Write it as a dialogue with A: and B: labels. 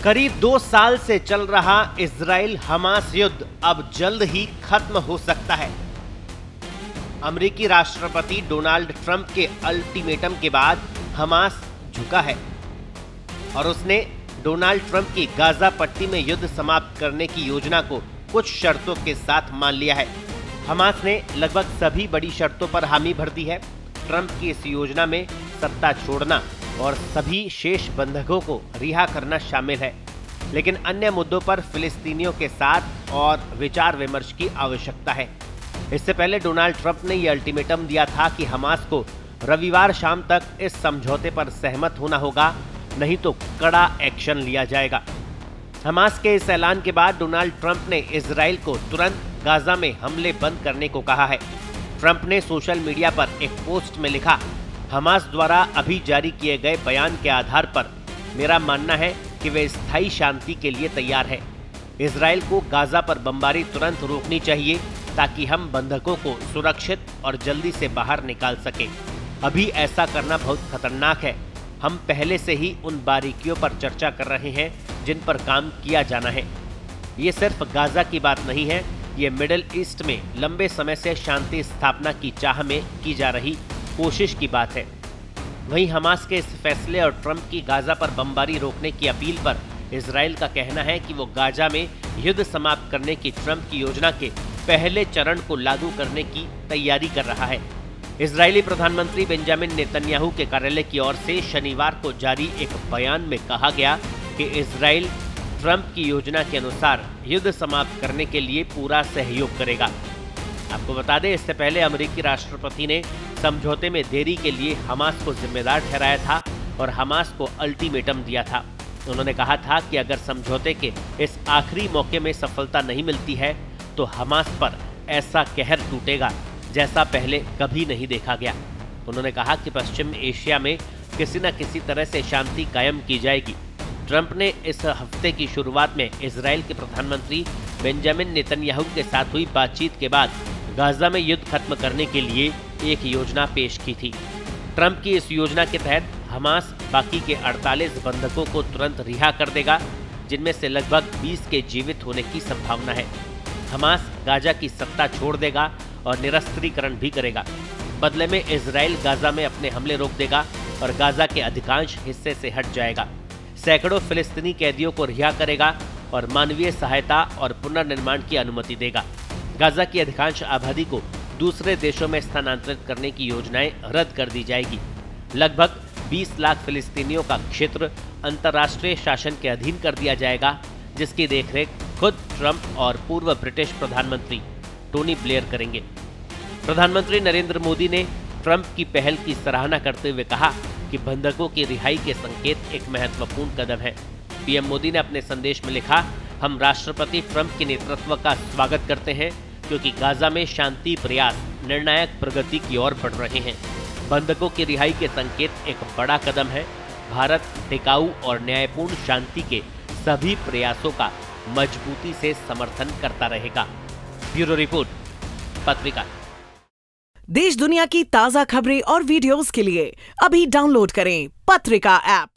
A: करीब 2 साल से चल रहा इजराइल हमास युद्ध अब जल्द ही खत्म हो सकता है। अमेरिकी राष्ट्रपति डोनाल्ड ट्रंप के अल्टीमेटम के बाद हमास झुका है और उसने डोनाल्ड ट्रंप की गाजा पट्टी में युद्ध समाप्त करने की योजना को कुछ शर्तों के साथ मान लिया है। हमास ने लगभग सभी बड़ी शर्तों पर हामी भर दी है। ट्रंप की इस योजना में सत्ता छोड़ना और सभी शेष बंधकों को रिहा करना शामिल है, लेकिन अन्य मुद्दों पर फिलिस्तीनियों के साथ और विचार विमर्श की आवश्यकता है। इससे पहले डोनाल्ड ट्रंप ने यह अल्टीमेटम दिया था कि हमास को रविवार शाम तक इस समझौते पर सहमत होना होगा, नहीं तो कड़ा एक्शन लिया जाएगा। हमास के इस ऐलान के बाद डोनाल्ड ट्रंप ने इजराइल को तुरंत गाजा में हमले बंद करने को कहा है। ट्रंप ने सोशल मीडिया पर एक पोस्ट में लिखा, हमास द्वारा अभी जारी किए गए बयान के आधार पर मेरा मानना है कि वे स्थायी शांति के लिए तैयार है। इजराइल को गाजा पर बमबारी तुरंत रोकनी चाहिए ताकि हम बंधकों को सुरक्षित और जल्दी से बाहर निकाल सके। अभी ऐसा करना बहुत खतरनाक है। हम पहले से ही उन बारीकियों पर चर्चा कर रहे हैं जिन पर काम किया जाना है। ये सिर्फ गाजा की बात नहीं है, ये मिडिल ईस्ट में लंबे समय से शांति स्थापना की चाह में की जा रही कोशिश की बात है। वहीं हमास के इस फैसले और ट्रंप की गाजा पर बमबारी रोकने की अपील पर इजराइल का कहना है कि वो गाजा में युद्ध समाप्त करने की ट्रंप की योजना के पहले चरण को लागू करने की तैयारी कर रहा है। इजरायली प्रधानमंत्री बेंजामिन नेतन्याहू के कार्यालय की ओर से शनिवार को जारी एक बयान में कहा गया कि इजराइल ट्रंप की योजना के अनुसार युद्ध समाप्त करने के लिए पूरा सहयोग करेगा। आपको बता दें, इससे पहले अमेरिकी राष्ट्रपति ने समझौते में देरी के लिए हमास को जिम्मेदार ठहराया था और हमास को अल्टीमेटम दिया था। उन्होंने कहा था कि अगर समझौते के इस आखिरी मौके में सफलता नहीं मिलती है तो हमास पर ऐसा कहर टूटेगा जैसा पहले कभी नहीं देखा गया। उन्होंने कहा कि पश्चिम एशिया में किसी न किसी तरह से शांति कायम की जाएगी। ट्रंप ने इस हफ्ते की शुरुआत में इजराइल के प्रधानमंत्री बेंजामिन नेतन्याहू के साथ हुई बातचीत के बाद गाजा में युद्ध खत्म करने के लिए एक योजना पेश की थी। ट्रंप की इस योजना के तहत हमास बाकी के 48 बंधकों को तुरंत रिहा कर देगा, जिनमें से लगभग 20 के जीवित होने की संभावना है। हमास गाजा की सत्ता छोड़ देगा और निरस्त्रीकरण भी करेगा। बदले में इजराइल गाजा में अपने हमले रोक देगा और गाजा के अधिकांश हिस्से से हट जाएगा। सैकड़ों फिलिस्तीनी कैदियों को रिहा करेगा और मानवीय सहायता और पुनर्निर्माण की अनुमति देगा। गाजा की अधिकांश आबादी को दूसरे देशों में स्थानांतरित करने की योजनाएं रद्द कर दी जाएगी। लगभग 20 लाख फिलिस्तीनियों का क्षेत्र अंतर्राष्ट्रीय शासन के अधीन कर दिया जाएगा, जिसकी देखरेख खुद ट्रंप और पूर्व ब्रिटिश प्रधानमंत्री टोनी ब्लेयर करेंगे। प्रधानमंत्री नरेंद्र मोदी ने ट्रंप की पहल की सराहना करते हुए कहा कि बंधकों की रिहाई के संकेत एक महत्वपूर्ण कदम है। पीएम मोदी ने अपने संदेश में लिखा, हम राष्ट्रपति ट्रंप के नेतृत्व का स्वागत करते हैं क्योंकि गाजा में शांति प्रयास निर्णायक प्रगति की ओर बढ़ रहे हैं। बंधकों की रिहाई के संकेत एक बड़ा कदम है। भारत टिकाऊ और न्यायपूर्ण शांति के सभी प्रयासों का मजबूती से समर्थन करता रहेगा। ब्यूरो रिपोर्ट, पत्रिका।
B: देश दुनिया की ताजा खबरें और वीडियोस के लिए अभी डाउनलोड करें पत्रिका ऐप।